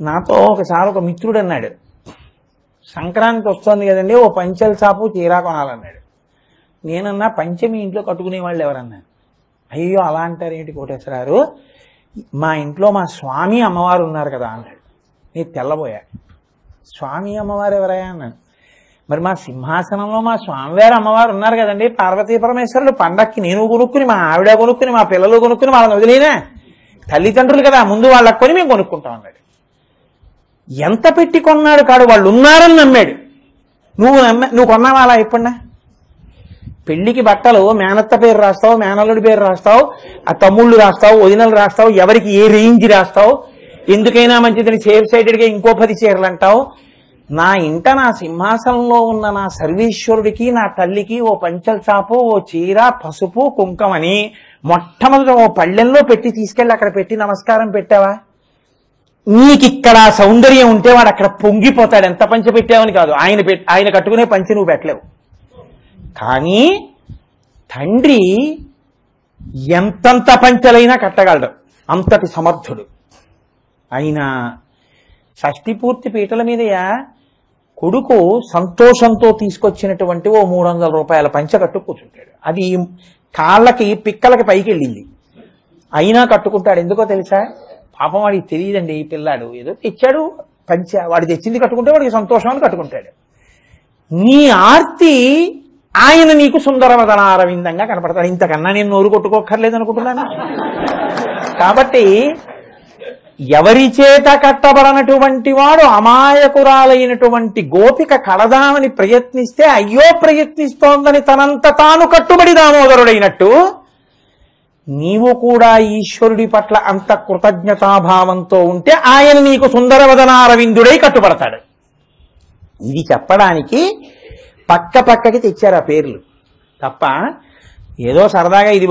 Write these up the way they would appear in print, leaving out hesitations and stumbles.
నాతో ఒకసారి ఒక మిత్రుడు అన్నాడు, సంక్రాంతి వస్తుంది కదండి, ఓ పంచెల చాపు చీరా కొనాలన్నాడు. నేనన్నా పంచమి ఇంట్లో కట్టుకునే వాళ్ళు ఎవరన్నా? అయ్యో అలా అంటారు ఏంటి కోటేశ్వరారు, మా ఇంట్లో మా స్వామి అమ్మవారు ఉన్నారు కదా అన్నాడు. నేను తెల్లబోయా. స్వామి అమ్మవారు ఎవరయ్యా అన్నాడు. మరి మా సింహాసనంలో మా స్వామివారు అమ్మవారు ఉన్నారు కదండి, పార్వతీ పరమేశ్వరుడు. పండక్కి నేను కొనుక్కుని, మా ఆవిడ కొనుక్కుని, మా పిల్లలు కొనుక్కుని వాళ్ళని వదిలేనా? తల్లిదండ్రులు కదా, ముందు వాళ్ళకి కొని మేము కొనుక్కుంటాం అన్నాడు. ఎంత పెట్టి కొన్నాడు కాడు, వాళ్ళు ఉన్నారని నమ్మాడు. నువ్వు కొన్నావా అలా? ఎప్పుడన్నా పెళ్లికి బట్టలు మేనత్త పేరు రాస్తావు, మేనల్లుడి పేరు రాస్తావు, ఆ తమ్ముళ్ళు రాస్తావు, వదినలు రాస్తావు, ఎవరికి ఏ రేంజ్ రాస్తావు, ఎందుకైనా మంచిదని సేఫ్ సైడెడ్గా ఇంకో 10 చీరలు అంటావు. నా ఇంట నా సింహాసనంలో ఉన్న నా సర్వేశ్వరుడికి, నా తల్లికి ఓ పంచల చాపు, ఓ చీర, పసుపు, కుంకమని మొట్టమొదట ఓ పళ్ళెంలో పెట్టి తీసుకెళ్ళి అక్కడ పెట్టి నమస్కారం పెట్టావా? నీకిక్కడ సౌందర్యం ఉంటే వాడు అక్కడ పొంగిపోతాడు. ఎంత పంచ పెట్టావని కాదు, ఆయన కట్టుకునే పంచి నువ్వు పెట్టలేవు. కానీ తండ్రి ఎంతంత పంచలైనా కట్టగలడు, అంతటి సమర్థుడు. ఆయన షష్ఠి పూర్తి పీటల మీదయా కొడుకు సంతోషంతో తీసుకొచ్చినటువంటి ఓ 300 రూపాయల పంచ కట్టు కూర్చుంటాడు. అది కాళ్ళకి పిక్కలకి పైకి వెళ్ళింది, అయినా కట్టుకుంటాడు. ఎందుకో తెలుసా? పాపం వాడికి తెలియదండి, ఈ పిల్లాడు ఏదో తెచ్చాడు పంచ, వాడు తెచ్చింది కట్టుకుంటే వాడికి సంతోషం అని కట్టుకుంటాడు. నీ ఆర్తి ఆయన నీకు సుందరవదనారవిందంగా కనపడతాడు. ఇంతకన్నా నేను నోరు కొట్టుకోక్కర్లేదు అనుకుంటున్నాను. కాబట్టి ఎవరి చేత కట్టబడనటువంటి వాడు అమాయకురాలైనటువంటి గోపిక కడదామని ప్రయత్నిస్తే అయ్యో ప్రయత్నిస్తోందని తనంత తాను కట్టుబడి దామోదరుడైనట్టు నీవు కూడా ఈశ్వరుడి పట్ల అంత కృతజ్ఞతాభావంతో ఉంటే ఆయన నీకు సుందరవదనారవిందుడై కట్టుబడతాడు. ఇది చెప్పడానికి పక్కకి తెచ్చారు ఆ పేర్లు తప్ప ఏదో సరదాగా ఇది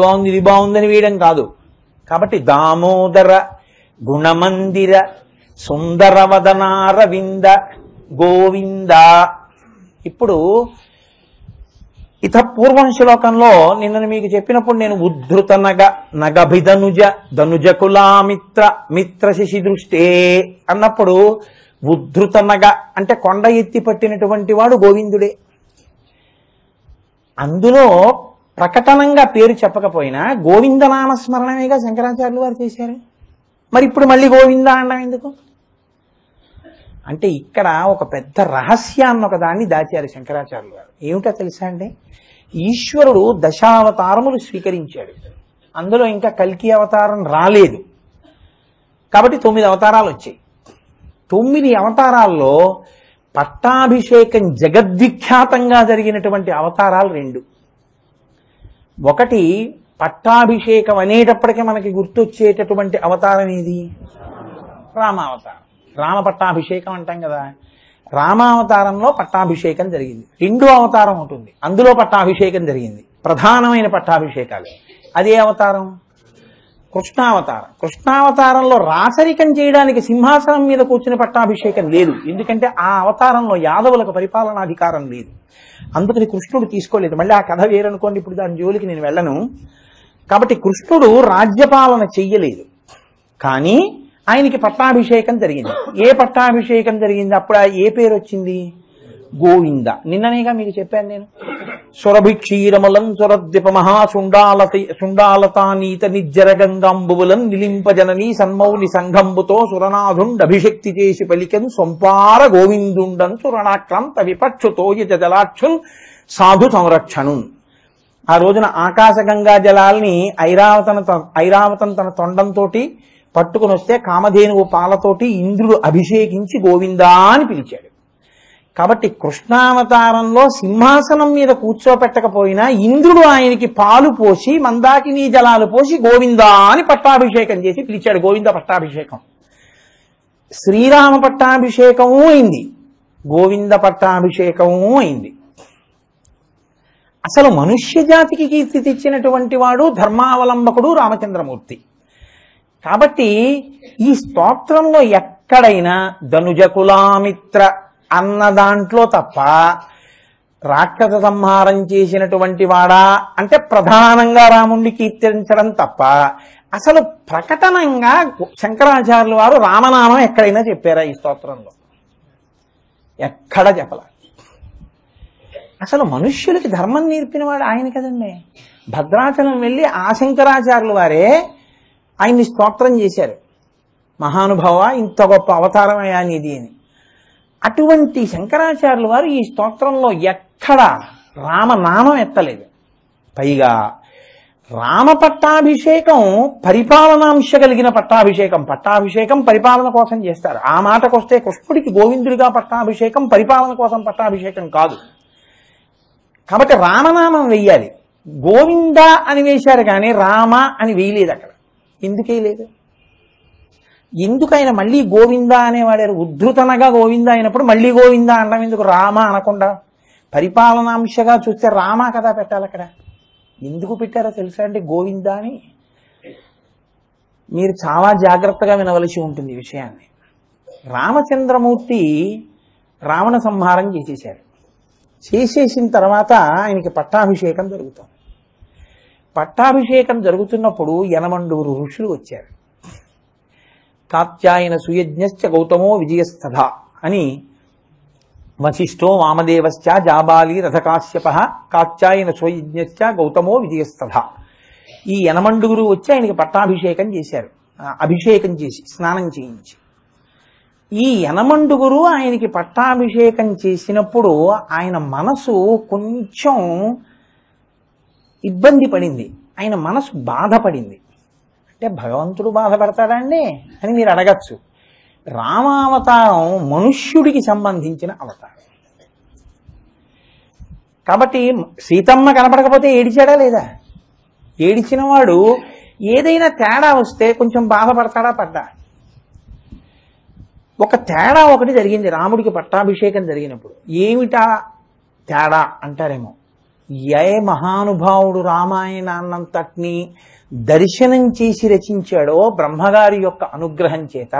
బాగుందని వేయడం కాదు. కాబట్టి దామోదర గుణమందిర సుందరవదనారవింద గోవింద. ఇప్పుడు ఇత పూర్వం శ్లోకంలో నిన్న మీకు చెప్పినప్పుడు నేను ఉద్ధృత నగభిధనుజ ధనుజకులామిత్ర మిత్ర శశి దృష్టే అన్నప్పుడు ఉద్ధృత నగ అంటే కొండ ఎత్తి పట్టినటువంటి వాడు గోవిందుడే. అందులో ప్రకటనంగా పేరు చెప్పకపోయినా గోవిందనామస్మరణమేగా శంకరాచార్యులు వారు చేశారు. మరి ఇప్పుడు మళ్ళీ గోవింద అనడం ఎందుకు? అంటే ఇక్కడ ఒక పెద్ద రహస్యాన్ని ఒకదాన్ని దాచారు శంకరాచార్యులు వారు. ఏమిటో తెలుసా అండి? ఈశ్వరుడు దశావతారములు స్వీకరించాడు, అందులో ఇంకా కల్కి అవతారం రాలేదు. కాబట్టి 9 అవతారాలు వచ్చాయి. 9 అవతారాల్లో పట్టాభిషేకం జగద్విఖ్యాతంగా జరిగినటువంటి అవతారాలు 2. ఒకటి పట్టాభిషేకం అనేటప్పటికీ మనకి గుర్తొచ్చేటటువంటి అవతారం ఏది? రామావతారం. రామ పట్టాభిషేకం అంటాం కదా. రామావతారంలో పట్టాభిషేకం జరిగింది. 2వ అవతారం ఉంటుంది, అందులో పట్టాభిషేకం జరిగింది. ప్రధానమైన పట్టాభిషేకాలు. అదే అవతారం కృష్ణావతారం. కృష్ణావతారంలో రాచరికం చేయడానికి సింహాసనం మీద కూర్చుని పట్టాభిషేకం లేదు, ఎందుకంటే ఆ అవతారంలో యాదవులకు పరిపాలనాధికారం లేదు. అందుకని కృష్ణుడు తీసుకోలేదు. మళ్ళీ ఆ కథ వేరనుకోండి, ఇప్పుడు దాని జోలికి నేను వెళ్ళను. కాబట్టి కృష్ణుడు రాజ్యపాలన చెయ్యలేదు, కానీ ఆయనకి పట్టాభిషేకం జరిగింది. ఏ పట్టాభిషేకం జరిగింది? అప్పుడు ఏ పేరు వచ్చింది? గోవింద. నిన్ననేగా మీకు చెప్పాను నేను. సురభిక్షీరమలం సురద్విప మహాసుండాలతానీత నిజ్జర గంగాంబువులం నిలింపజననీ సన్మౌలి సంఘంబుతో సురనాథుండభిషక్తి చేసి పలికెన్ సొంపార గోవిందుండన్ సురణాక్రాంత విపక్షుతో జలాక్షున్ సాధు సంరక్షణు. ఆ రోజున ఆకాశగంగా జలాల్ని ఐరావతం తన తొండంతో పట్టుకుని వస్తే కామధేనువు పాలతోటి ఇంద్రుడు అభిషేకించి గోవిందా అని పిలిచాడు. కాబట్టి కృష్ణావతారంలో సింహాసనం మీద కూర్చోపెట్టకపోయినా ఇంద్రుడు ఆయనకి పాలు పోసి మందాకినీ జలాలు పోసి గోవిందా అని పట్టాభిషేకం చేసి పిలిచాడు. గోవింద పట్టాభిషేకం. శ్రీరామ పట్టాభిషేకము అయింది, గోవింద పట్టాభిషేకము అయింది. అసలు మనుష్య జాతికి కీర్తి తెచ్చినటువంటి వాడు ధర్మావలంబకుడు రామచంద్రమూర్తి. కాబట్టి ఈ స్తోత్రంలో ఎక్కడైనా ధనుజకులామిత్ర అన్న దాంట్లో తప్ప రాక్షస సంహారం చేసినటువంటి వాడా అంటే ప్రధానంగా రాముణ్ణి కీర్తించడం తప్ప అసలు ప్రకటనంగా శంకరాచార్యుల వారు రామనామం ఎక్కడైనా చెప్పారా ఈ స్తోత్రంలో? ఎక్కడా చెప్పల. అసలు మనుష్యులకి ధర్మం నేర్పినవాడు ఆయన కదండి. భద్రాచలం వెళ్ళి ఆ శంకరాచార్యుల వారే ఆయన్ని స్తోత్రం చేశారు. మహానుభావ, ఇంత గొప్ప అవతారమయ్యా నీది అని. అటువంటి శంకరాచార్యుల వారు ఈ స్తోత్రంలో ఎక్కడ రామనామం ఎత్తలేదు. పైగా రామ పట్టాభిషేకం పరిపాలనాంశ కలిగిన పట్టాభిషేకం. పట్టాభిషేకం పరిపాలన కోసం చేస్తారు. ఆ మాటకొస్తే కృష్ణుడికి గోవిందుడిగా పట్టాభిషేకం పరిపాలన కోసం పట్టాభిషేకం కాదు. కాబట్టి రామనామం వెయ్యాలి. గోవింద అని వేశారు కానీ రామ అని వేయలేదు అక్కడ. ఎందుకు వేయలేదు? ఎందుకు ఆయన మళ్ళీ గోవింద అనేవాడారు? ఉద్ధృతనగా గోవింద అయినప్పుడు మళ్ళీ గోవింద అనడం ఎందుకు? రామ అనకుండా పరిపాలనాంశగా చూస్తే రామ కదా పెట్టాలి అక్కడ. ఎందుకు పెట్టారో తెలుసా అండి గోవింద అని? మీరు చాలా జాగ్రత్తగా వినవలసి ఉంటుంది ఈ విషయాన్ని. రామచంద్రమూర్తి రావణ సంహారం చేసేసిన తర్వాత ఆయనకి పట్టాభిషేకం జరుగుతుంది. పట్టాభిషేకం జరుగుతున్నప్పుడు 80 ఋషులు వచ్చారు. కాత్యాయన సుయజ్ఞశ్చ గౌతమో విజయస్తథ అని వశిష్ఠో వామదేవశ్చ జాబాలి రథకాశ్యప కాత్యాయన సుయజ్ఞశ్చ గౌతమో విజయస్తథ. ఈ 80 వచ్చి ఆయనకి పట్టాభిషేకం చేశారు. అభిషేకం చేసి స్నానం చేయించి ఈ 80 ఆయనకి పట్టాభిషేకం చేసినప్పుడు ఆయన మనసు కొంచెం ఇబ్బంది పడింది. ఆయన మనసు బాధపడింది. అంటే భగవంతుడు బాధపడతాడా అండి అని మీరు అడగచ్చు. రామావతారం మనుష్యుడికి సంబంధించిన అవతారం కాబట్టి సీతమ్మ కనపడకపోతే ఏడిచాడా లేదా? ఏడిచిన వాడు ఏదైనా తేడా వస్తే కొంచెం బాధపడతాడా పడ్డా? ఒక తేడా ఒకటి జరిగింది రాముడికి పట్టాభిషేకం జరిగినప్పుడు. ఏమిటా తేడా అంటారేమో. ఏ మహానుభావుడు రామాయణాన్నంతటినీ దర్శనం చేసి రచించాడో బ్రహ్మగారి యొక్క అనుగ్రహం చేత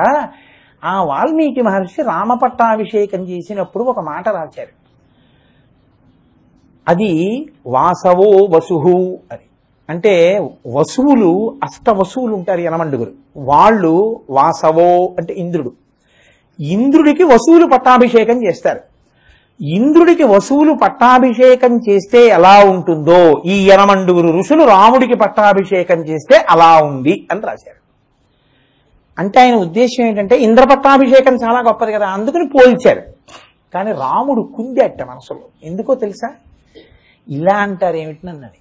ఆ వాల్మీకి మహర్షి రామ పట్టాభిషేకం చేసినప్పుడు ఒక మాట రాశారు. అది వాసవో వసుహు అని. అంటే వసువులు అష్టవసువులు ఉంటారు 80. వాళ్ళు వాసవో అంటే ఇంద్రుడు. ఇంద్రుడికి వసువులు పట్టాభిషేకం చేస్తారు. ఇంద్రుడికి వసువులు పట్టాభిషేకం చేస్తే ఎలా ఉంటుందో ఈ 80 ఋషులు రాముడికి పట్టాభిషేకం చేస్తే అలా ఉంది అని రాశారు. అంటే ఆయన ఉద్దేశం ఏంటంటే ఇంద్ర పట్టాభిషేకం చాలా గొప్పది కదా అందుకని పోల్చారు. కానీ రాముడు కుందెట్ట మనసులో. ఎందుకో తెలుసా? ఇలా అంటారు ఏమిటన్నది.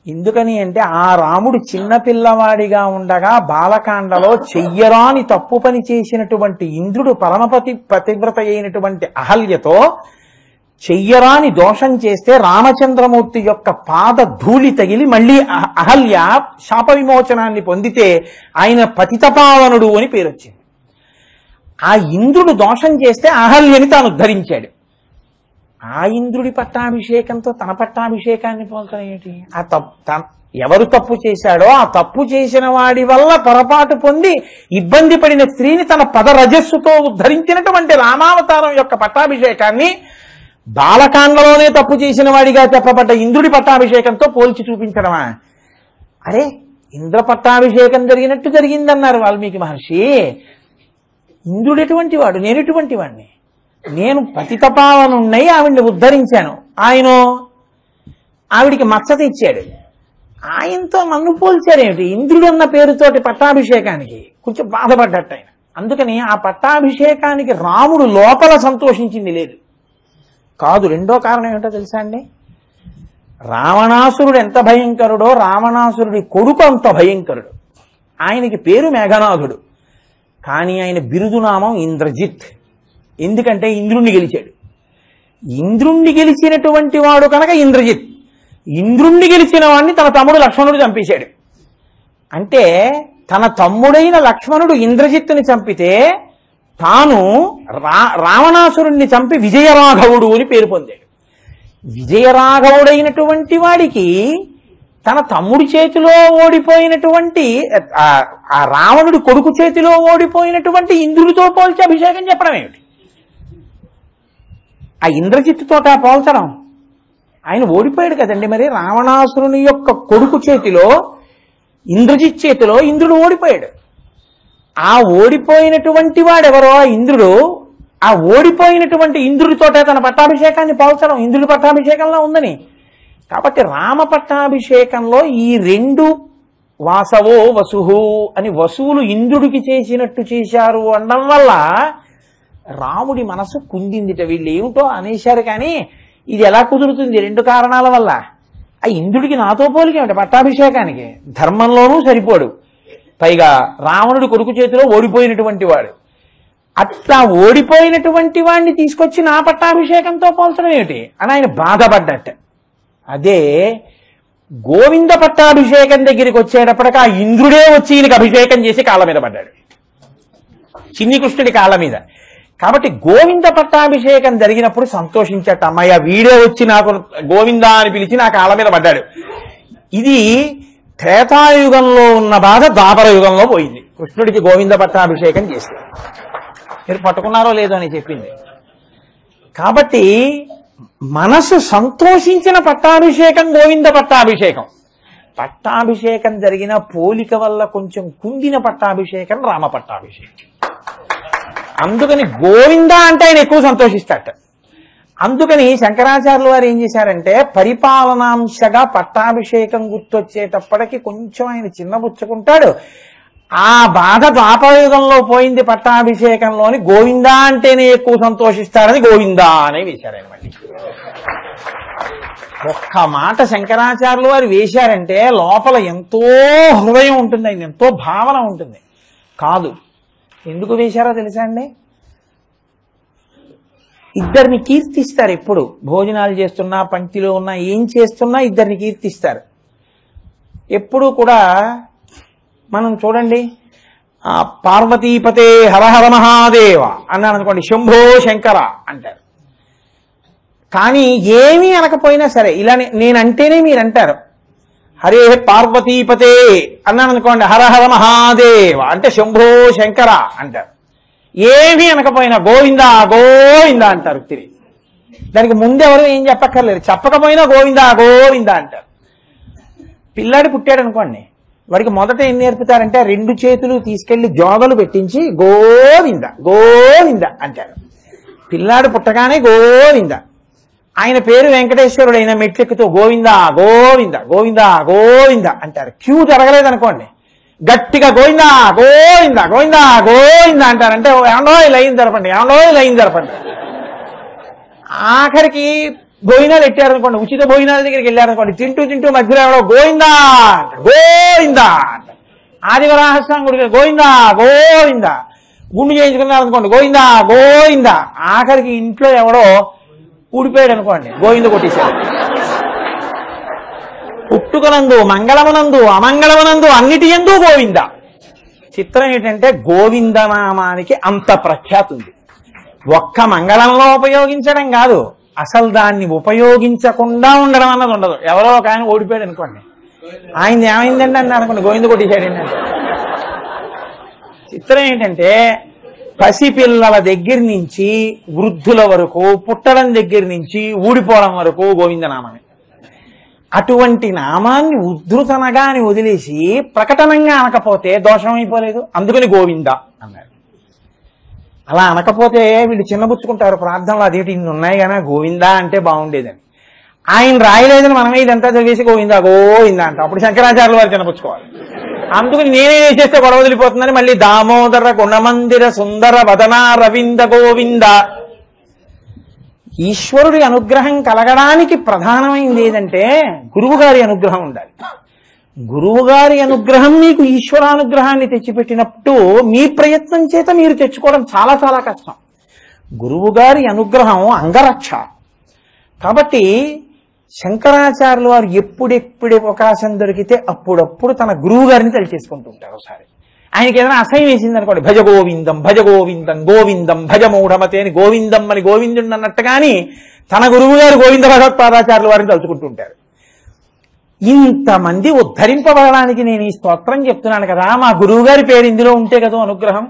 ఎందుకని అంటే ఆ రాముడు చిన్నపిల్లవాడిగా ఉండగా బాలకాండలో చెయ్యరాని తప్పు పని చేసినటువంటి ఇంద్రుడు పతివ్రత అయినటువంటి అహల్యతో చెయ్యరాని దోషం చేస్తే రామచంద్రమూర్తి యొక్క పాద ధూళి తగిలి మళ్ళీ అహల్య శాప విమోచనాన్ని పొందితే ఆయన పతితపావనుడు అని పేరు వచ్చింది. ఆ ఇంద్రుడు దోషం చేస్తే అహల్యని తాను ఉద్ధరించాడు. ఆ ఇంద్రుడి పట్టాభిషేకంతో తన పట్టాభిషేకాన్ని పోల్చడం ఏంటి? ఎవరు తప్పు చేశాడో ఆ తప్పు చేసిన వాడి వల్ల పొరపాటు పొంది ఇబ్బంది పడిన స్త్రీని తన పదరజస్సుతో ఉద్ధరించినటువంటి రామావతారం యొక్క పట్టాభిషేకాన్ని బాలకాండలోనే తప్పు చేసిన వాడిగా చెప్పబడ్డ ఇంద్రుడి పట్టాభిషేకంతో పోల్చి చూపించడమా? అరే ఇంద్ర పట్టాభిషేకం జరిగినట్టు జరిగిందన్నారు వాల్మీకి మహర్షి. ఇంద్రుడు ఎటువంటి వాడు, నేను ఎటువంటి వాడిని? నేను పతితపావనున్నై ఆవిడ్ని ఉద్ధరించాను. ఆయన ఆవిడికి మచ్చ తెచ్చాడు. ఆయనతో నన్ను పోల్చారేమిటి? ఇంద్రుడు అన్న పేరుతోటి పట్టాభిషేకానికి కొంచెం బాధపడ్డట్టు ఆయన. అందుకని ఆ పట్టాభిషేకానికి రాముడు లోపల సంతోషించింది లేదు. కాదు. రెండో కారణం ఏమిటో తెలుసా అండి? రావణాసురుడు ఎంత భయంకరుడో రావణాసురుడి కొడుకు అంత భయంకరుడు. ఆయనకి పేరు మేఘనాథుడు, కానీ ఆయన బిరుదునామం ఇంద్రజిత్. ఎందుకంటే ఇంద్రుణ్ణి గెలిచాడు. ఇంద్రుణ్ణి గెలిచినటువంటి వాడు కనుక ఇంద్రజిత్. ఇంద్రుణ్ణి గెలిచిన వాడిని తన తమ్ముడు లక్ష్మణుడు చంపేశాడు. అంటే తన తమ్ముడైన లక్ష్మణుడు ఇంద్రజిత్తుని చంపితే తాను రావణాసురుణ్ణి చంపి విజయరాఘవుడు అని పేరు పొందాడు. విజయరాఘవుడైనటువంటి వాడికి తన తమ్ముడి చేతిలో ఓడిపోయినటువంటి ఆ రావణుడి కొడుకు చేతిలో ఓడిపోయినటువంటి ఇంద్రుడితో పోల్చి అభిషేకం చెప్పడం ఏమిటి? ఆ ఇంద్రజిత్తుతోట ఇంద్రజిత్ చేతిలో ఇంద్రుడు ఓడిపోయాడు. ఆ ఓడిపోయినటువంటి వాడెవరో ఆ ఇంద్రుడు, ఆ ఓడిపోయినటువంటి ఇంద్రుడితోటే తన పట్టాభిషేకాన్ని పోల్చడం ఇంద్రుడి పట్టాభిషేకంలో ఉందని. కాబట్టి రామ పట్టాభిషేకంలో ఈ రెండు వాసవో వసుహు అని వసువులు ఇంద్రుడికి చేసినట్టు చేశారు అనడం వల్ల రాముడి మనసు కుందిందిట. వీళ్ళు ఏమిటో అనేశారు, కానీ ఇది ఎలా కుదురుతుంది? రెండు కారణాల వల్ల. ఆ ఇంద్రుడికి నాతో పోలికేమిటి పట్టాభిషేకానికి? ధర్మంలోనూ సరిపోడు, పైగా రావణుడి కొడుకు చేతిలో ఓడిపోయినటువంటి వాడు. అట్లా ఓడిపోయినటువంటి వాడిని తీసుకొచ్చి నా పట్టాభిషేకంతో పోల్చడం ఏమిటి అని ఆయన బాధపడ్డట్ట. అదే గోవింద పట్టాభిషేకం దగ్గరికి వచ్చేటప్పటికి ఆ ఇంద్రుడే వచ్చి ఈయనకి అభిషేకం చేసి కాళ్ళ మీద పడ్డాడు, చిన్ని కృష్ణుడి కాళ్ళ మీద. కాబట్టి గోవింద పట్టాభిషేకం జరిగినప్పుడు సంతోషించట, అమ్మయ్య వీడే వచ్చి నాకు గోవింద అని పిలిచి నా కాళ్ళ మీద పడ్డాడు. ఇది త్రేతాయుగంలో ఉన్న బాధ ద్వాపర యుగంలో పోయింది. కృష్ణుడికి గోవింద పట్టాభిషేకం చేస్తే మీరు పట్టుకున్నారో లేదో అని చెప్పింది. కాబట్టి మనసు సంతోషించిన పట్టాభిషేకం గోవింద పట్టాభిషేకం. పట్టాభిషేకం జరిగిన పోలిక వల్ల కొంచెం కుందిన పట్టాభిషేకం రామ పట్టాభిషేకం. అందుకని గోవింద అంటే ఆయన ఎక్కువ సంతోషిస్తాట. అందుకని శంకరాచార్యుల వారు ఏం చేశారంటే పరిపాలనాంశగా పట్టాభిషేకం గుర్తొచ్చేటప్పటికి కొంచెం ఆయన చిన్నబుచ్చుకుంటాడు. ఆ బాధ ద్వాపరయుగంలో పోయింది పట్టాభిషేకంలోని. గోవిందా అంటేనే ఎక్కువ సంతోషిస్తారని గోవిందా అనే వేశారు ఆయన. మళ్ళీ ఒక్క మాట శంకరాచార్యులు వారు వేశారంటే లోపల ఎంతో హృదయం ఉంటుంది, ఆయన ఎంతో భావన ఉంటుంది. కాదు, ఎందుకు వేశారో తెలుసా అండి? ఇద్దరిని కీర్తిస్తారు. ఎప్పుడు భోజనాలు చేస్తున్నా, పంక్తిలో ఉన్నా, ఏం చేస్తున్నా ఇద్దరిని కీర్తిస్తారు. ఎప్పుడు కూడా మనం చూడండి, పార్వతీపతే హరహర మహాదేవ అన్నాను అనుకోండి, శంభో శంకర అంటారు. కానీ ఏమీ అనకపోయినా సరే ఇలా నేనంటేనే మీరు అంటారు. హరే పార్వతీపతే అన్నాను అనుకోండి, హరహర మహాదేవ అంటే శంభో శంకర అంటారు. ఏమీ అనకపోయినా గోవిందా గోవిందా అంటారు తిరిగి. దానికి ముందెవరు ఏం చెప్పక్కర్లేదు, చెప్పకపోయినా గోవిందా గోవిందా అంటారు. పిల్లాడు పుట్టాడు అనుకోండి, వాడికి మొదట ఏం నేర్పుతారంటే రెండు చేతులు తీసుకెళ్లి జోగలు పెట్టించి గోవింద గోవింద అంటారు. పిల్లాడు పుట్టగానే గోవింద. ఆయన పేరు వెంకటేశ్వరుడు, అయిన మెట్లెక్కుతూ గోవింద గోవింద గోవింద గోవింద అంటారు. క్యూ జరగలేదనుకోండి, గట్టిగా గోవింద గోవింద గోవింద గోవింద అంటారంటే ఏమో లైన్ జరపండి, ఏమో లైన్ జరపండి. ఆఖరికి భోజనాలు ఎట్టారనుకోండి, ఉచిత భోజనాల దగ్గరికి వెళ్ళారనుకోండి, తింటూ తింటూ మధ్యలో ఎవడో గోవిందా గోవిందా అంట. ఆదివరాహస్వామి గుడికి గోవిందా గోవింద, గుండు చేయించుకున్నారనుకోండి గోవిందా గోవింద. ఆఖరికి ఇంట్లో ఎవడో ఊడిపోయాడు అనుకోండి, గోవింద కొట్టేశాడు. పుట్టుకనందు మంగళమునందు అమంగళమునందు అన్నిటి యందు గోవింద. చిత్రం ఏంటంటే గోవిందనామానికి అంత ప్రఖ్యాతి ఉంది. ఒక్క మంగళంలో ఉపయోగించడం కాదు, అసలు దాన్ని ఉపయోగించకుండా ఉండడం అన్నది ఉండదు. ఎవరో ఒక ఆయన ఓడిపోయాడు అనుకోండి, ఆయన ఏమైందండి అని అనుకోండి, గోవింద కొట్టేశాడండి అంటే. చిత్రం ఏంటంటే పసిపిల్లల దగ్గర నుంచి వృద్ధుల వరకు, పుట్టడం దగ్గర నుంచి ఊడిపోవడం వరకు గోవిందనామమే. అటువంటి నామాన్ని ఉద్ధృతనగా అని వదిలేసి ప్రకటనంగా అనకపోతే దోషం అయిపోలేదు. అందుకని గోవింద అన్నారు. అలా అనకపోతే వీళ్ళు చిన్నబుచ్చుకుంటారు ప్రార్థనలో, అదేంటి ఇన్ని ఉన్నాయి కానీ గోవిందా అంటే బాగుండేదని. ఆయన రాయలేదని మనమే ఇదంతా చదివేసి గోవిందా గోవిందా అంట. అప్పుడు శంకరాచార్యుల వారు చిన్నపుచ్చుకోవాలి. అందుకని నేనే చేస్తే గొడవ వదిలిపోతుందని మళ్ళీ దామోదర గుణమందిర సుందర వదన రవింద గోవింద. ఈశ్వరుడి అనుగ్రహం కలగడానికి ప్రధానమైంది ఏదంటే గురువుగారి అనుగ్రహం ఉండాలి. గురువుగారి అనుగ్రహం మీకు ఈశ్వరానుగ్రహాన్ని తెచ్చిపెట్టినప్పుడు మీ ప్రయత్నం చేత మీరు తెచ్చుకోవడం చాలా చాలా కష్టం. గురువుగారి అనుగ్రహం అంగరక్ష. కాబట్టి శంకరాచార్యుల వారు ఎప్పుడెప్పుడు అవకాశం దొరికితే అప్పుడప్పుడు తన గురువు గారిని తలిచేసుకుంటూ ఉంటారు. ఒకసారి ఆయనకి ఏదైనా అసహ్యం వేసింది అనుకోండి, భజ గోవిందం భజ గోవిందం గోవిందం భజ మూఢమతే అని గోవిందం అని గోవిందుడు అన్నట్టుగాని తన గురువు గారు గోవింద భగవత్పాదాచార్యుల వారిని తలుచుకుంటూ ఉంటారు. ఇంతమంది ఉద్ధరింపబడడానికి నేను ఈ స్తోత్రం చెప్తున్నాను కదా, మా గురువు గారి పేరు ఇందులో ఉంటే కదా అనుగ్రహం.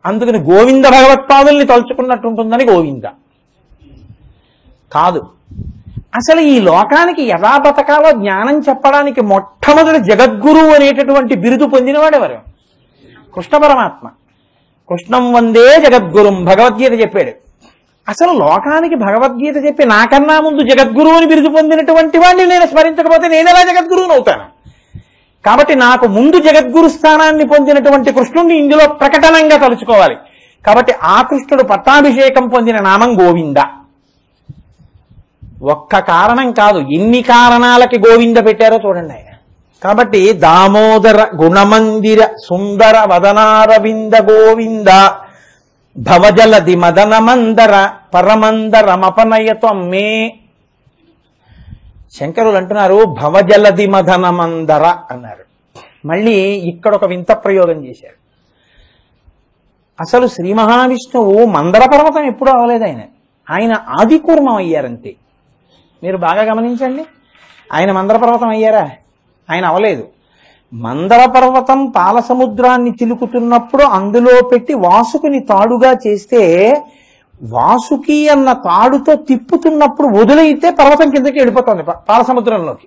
అందుకని గోవింద భగవత్పాదుల్ని తలుచుకున్నట్టు ఉంటుందని గోవింద కాదు. అసలు ఈ లోకానికి ఎలా బతకాలో జ్ఞానం చెప్పడానికి మొట్టమొదటి జగద్గురువు అనేటటువంటి బిరుదు పొందినవాడెవరు? కృష్ణ పరమాత్మ. కృష్ణం వందే జగద్గురుం భగవద్గీత చెప్పాడు. అసలు లోకానికి భగవద్గీత చెప్పి నాకన్నా ముందు జగద్గురువు అని బిరుదు పొందినటువంటి వాడిని నేను స్మరించకపోతే నేను ఎలా జగద్గురువుని అవుతాను? కాబట్టి నాకు ముందు జగద్గురు స్థానాన్ని పొందినటువంటి కృష్ణుడిని ఇందులో ప్రకటనంగా తలుచుకోవాలి. కాబట్టి ఆ కృష్ణుడు పట్టాభిషేకం పొందిన నామం గోవింద. ఒక్క కారణం కాదు, ఎన్ని కారణాలకి గోవింద పెట్టారో చూడండి ఆయన. కాబట్టి దామోదర గుణమందిర సుందర వదనారవింద గోవింద భవజలది మదన మందర పరమందర మపనయత్వం మే. శంకరులు అంటున్నారు భవజలది మదన మందర అన్నారు. మళ్ళీ ఇక్కడ ఒక వింత ప్రయోగం చేశారు. అసలు శ్రీ మహావిష్ణువు మందర పర్వతం ఎప్పుడూ అవ్వలేదు. ఆయన ఆదికూర్మం అయ్యారంతే. మీరు బాగా గమనించండి, ఆయన మందర పర్వతం అయ్యారా? ఆయన అవలేదు. మందర పర్వతం పాల సముద్రాన్ని చిలుకుతున్నప్పుడు అందులో పెట్టి వాసుకుని తాడుగా చేస్తే వాసుకి అన్న తాడుతో తిప్పుతున్నప్పుడు వదిలైతే పర్వతం కిందకి వెళ్ళిపోతుంది పాల సముద్రంలోకి.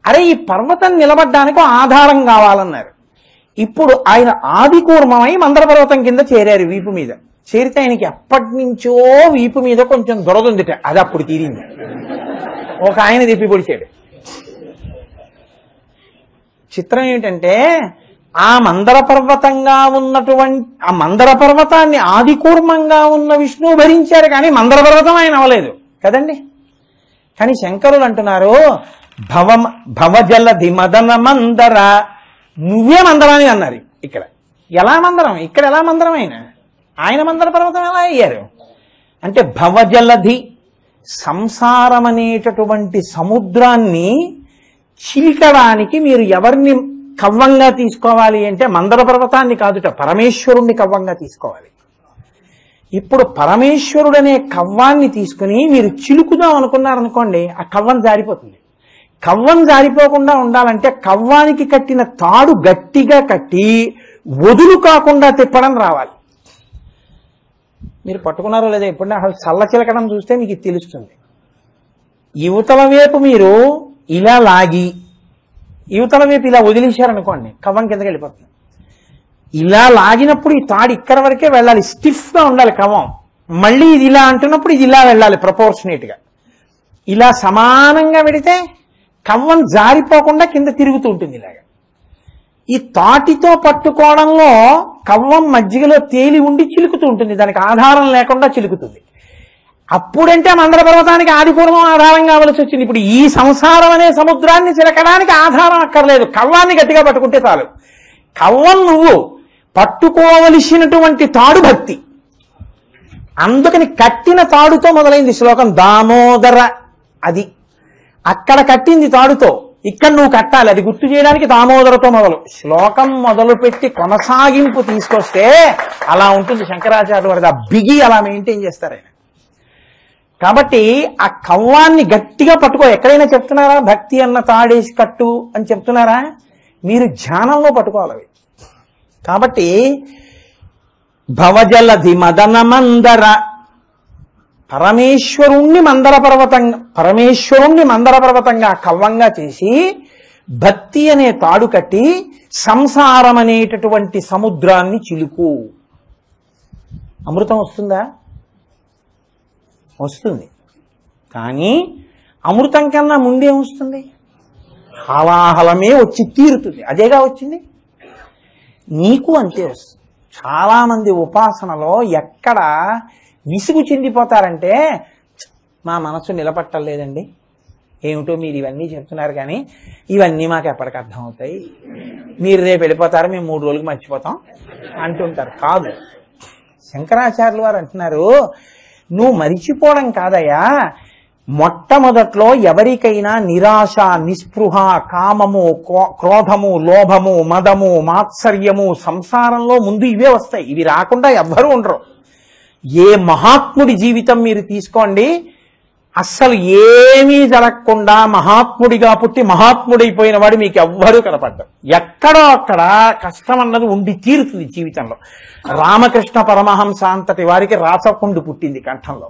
అరే ఈ పర్వతం నిలబడ్డానికి ఆధారం కావాలన్నారు. ఇప్పుడు ఆయన ఆదికూర్మమై మందర పర్వతం కింద చేరారు. వీపు మీద చేరితే ఆయనకి ఎప్పటి నుంచో వీపు మీద కొంచెం దొరదుందిట. అది అప్పుడు తీరింది. ఒక ఆయన తిప్పి పొడిచాడు. చిత్రం ఏంటంటే ఆ మందర పర్వతంగా ఉన్నటువంటి ఆ మందర పర్వతాన్ని ఆదికూర్మంగా ఉన్న విష్ణువు భరించారు, కానీ మందర పర్వతం ఆయన అవలేదు కదండి. కానీ శంకరులు అంటున్నారు భవజలధి మదన మందర, నువ్వే మందరాన్ని అన్నారు. ఇక్కడ ఎలా మందరం? ఇక్కడ ఎలా మందరం? ఆయన మందర పర్వతం ఎలా అయ్యారు అంటే భవజలధి సంసారం అనేటటువంటి సముద్రాన్ని చీల్చడానికి మీరు ఎవరిని కవ్వంగా తీసుకోవాలి అంటే మందర పర్వతాన్ని కాదుట, పరమేశ్వరుణ్ణి కవ్వంగా తీసుకోవాలి. ఇప్పుడు పరమేశ్వరుడనే కవ్వాన్ని తీసుకుని మీరు చిలుకుదాం అనుకున్నారనుకోండి, ఆ కవ్వం జారిపోతుంది. కవ్వం జారిపోకుండా ఉండాలంటే కవ్వానికి కట్టిన తాడు గట్టిగా కట్టి వదులు కాకుండా తిప్పడం రావాలి. మీరు పట్టుకున్నారో లేదా ఎప్పుడైనా అసలు చల్ల చిలకడం చూస్తే మీకు తెలుస్తుంది. యువతల వైపు మీరు ఇలా లాగి యువతల వైపు ఇలా వదిలేశారనుకోండి, కవ్వం కిందకి వెళ్ళిపోతుంది. ఇలా లాగినప్పుడు ఈ తాడు ఇక్కడ వరకే వెళ్ళాలి, స్టిఫ్గా ఉండాలి కవ్వం. మళ్ళీ ఇది ఇలా అంటున్నప్పుడు ఇది ఇలా వెళ్ళాలి ప్రపోర్షనేట్గా. ఇలా సమానంగా పెడితే కవ్వం జారిపోకుండా కింద తిరుగుతూ ఉంటుంది. ఇలాగా ఈ తాటితో పట్టుకోవడంలో కవ్వం మజ్జిగలో తేలి ఉండి చిలుకుతూ ఉంటుంది, దానికి ఆధారం లేకుండా చిలుకుతుంది. అప్పుడంటే మందర పర్వతానికి ఆదిపూర్వం ఆధారం కావలసి వచ్చింది. ఇప్పుడు ఈ సంసారం అనే సముద్రాన్ని చిలకడానికి ఆధారం అక్కర్లేదు, కవ్వాన్ని గట్టిగా పట్టుకుంటే చాలు. కవ్వం నువ్వు, పట్టుకోవలసినటువంటి తాడు భక్తి. అందుకని కట్టిన తాడుతో మొదలైంది శ్లోకం. దామోదర అది అక్కడ కట్టింది తాడుతో, ఇక్కడ నువ్వు కట్టాలి. అది గుర్తు చేయడానికి దామోదరతో మొదలు. శ్లోకం మొదలు పెట్టి కొనసాగింపు తీసుకొస్తే అలా ఉంటుంది శంకరాచార్యుల వారి. ఆ బిగి అలా మెయింటైన్ చేస్తారు ఆయన. కాబట్టి ఆ కవ్వాన్ని గట్టిగా పట్టుకో. ఎక్కడైనా చెప్తున్నారా భక్తి అన్న తాడేసి కట్టు అని చెప్తున్నారా? మీరు ధ్యానంలో పట్టుకోవాలి. కాబట్టి భవజలధి మదన మందర, పరమేశ్వరుణ్ణి మందర పర్వతంగా కవ్వంగా చేసి భక్తి అనే తాడు కట్టి సంసారం అనేటటువంటి సముద్రాన్ని చిలుకు. అమృతం వస్తుందా? వస్తుంది. కానీ అమృతం కన్నా ముందే వస్తుంది, హలాహలమే వచ్చి తీరుతుంది. అదేగా వచ్చింది. నీకు అంతే వస్తుంది. చాలామంది ఉపాసనలో ఎక్కడ విసుగు చెందిపోతారంటే, మా మనసు నిలబట్టలేదండి, ఏమిటో మీరు ఇవన్నీ చెప్తున్నారు కానీ ఇవన్నీ మాకు ఎప్పటికి అర్థం అవుతాయి, మీరు రేపు వెళ్ళిపోతారు, మేము 3 రోజులకు మర్చిపోతాం అంటుంటారు. కాదు, శంకరాచార్యుల వారు అంటున్నారు, నువ్వు మరిచిపోవడం కాదయ్యా, మొట్టమొదట్లో ఎవరికైనా నిరాశ, నిస్పృహ, కామము, క్రోధము, లోభము, మదము, మాత్సర్యము సంసారంలో ముందు ఇవే వస్తాయి. ఇవి రాకుండా ఎవ్వరూ ఉండరు. ఏ మహాత్ముడి జీవితం మీరు తీసుకోండి, అస్సలు ఏమీ జరగకుండా మహాత్ముడిగా పుట్టి మహాత్ముడైపోయిన వాడు మీకు ఎవ్వరూ కనపడ్డారు. ఎక్కడో అక్కడ కష్టం అన్నది ఉండి తీరుతుంది జీవితంలో. రామకృష్ణ పరమహంస అంతటి వారికి రాచకుండు పుట్టింది కంఠంలో.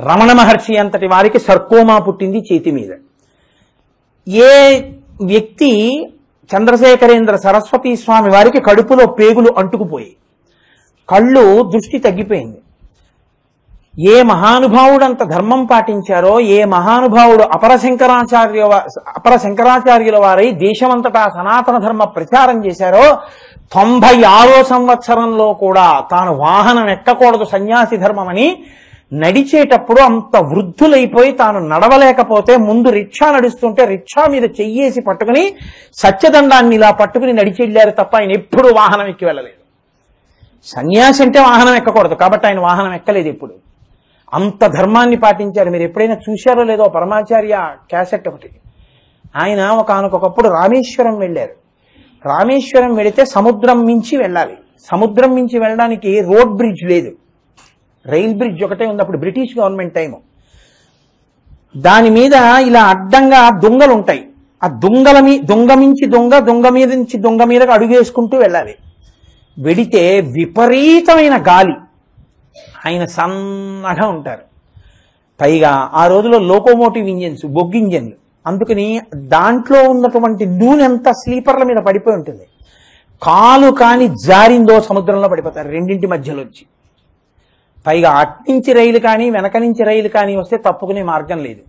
రమణ మహర్షి అంతటి వారికి సర్కోమా పుట్టింది చేతి మీద. ఏ వ్యక్తి చంద్రశేఖరేంద్ర సరస్వతి స్వామి వారికి కడుపులో పేగులు అంటుకుపోయి కళ్ళు దృష్టి తగ్గిపోయింది. ఏ మహానుభావుడు అంత ధర్మం పాటించారో, ఏ మహానుభావుడు అపర శంకరాచార్యుల వారై దేశమంతటా సనాతన ధర్మ ప్రచారం చేశారో 96వ సంవత్సరంలో కూడా తాను వాహనం ఎక్కకూడదు సన్యాసి ధర్మమని నడిచేటప్పుడు అంత వృద్ధులైపోయి తాను నడవలేకపోతే ముందు రిక్షా నడుస్తుంటే రిక్షా మీద చెయ్యేసి పట్టుకుని సత్యదండాన్ని ఇలా పట్టుకుని నడిచి వెళ్ళారు తప్ప ఆయన ఎప్పుడు వాహనం ఎక్కి వెళ్ళలేదు. సన్యాసి అంటే వాహనం ఎక్కకూడదు కాబట్టి ఆయన వాహనం ఎక్కలేదు ఎప్పుడు. అంత ధర్మాన్ని పాటించారు. మీరు ఎప్పుడైనా చూశారో లేదో పరమాచార్య క్యాసెట్ ఒకటి. ఆయన ఒకనకొకప్పుడు రామేశ్వరం వెళ్ళారు. రామేశ్వరం వెళితే సముద్రం మించి వెళ్ళాలి. సముద్రం మించి వెళ్ళడానికి రోడ్ బ్రిడ్జ్ లేదు, రైల్ బ్రిడ్జ్ ఒకటే ఉంది. అప్పుడు బ్రిటిష్ గవర్నమెంట్ టైము. దాని మీద ఇలా అడ్డంగా దొంగలు ఉంటాయి. ఆ దొంగ మించి దొంగ మీద నుంచి దొంగ మీదకి అడుగేసుకుంటూ వెళ్ళాలి. వెడితే విపరీతమైన గాలి. ఆయన సన్నగా ఉంటారు. పైగా ఆ రోజులో లోకోమోటివ్ ఇంజిన్స్, బొగ్గు ఇంజిన్లు, అందుకని దాంట్లో ఉన్నటువంటి నూనె అంతా స్లీపర్ల మీద పడిపోయి ఉంటుంది. కాలు కాని జారిందో సముద్రంలో పడిపోతారు రెండింటి మధ్యలోంచి. పైగా అట్నుంచి రైలు కానీ వెనక నుంచి రైలు కానీ వస్తే తప్పుకునే మార్గం లేదు.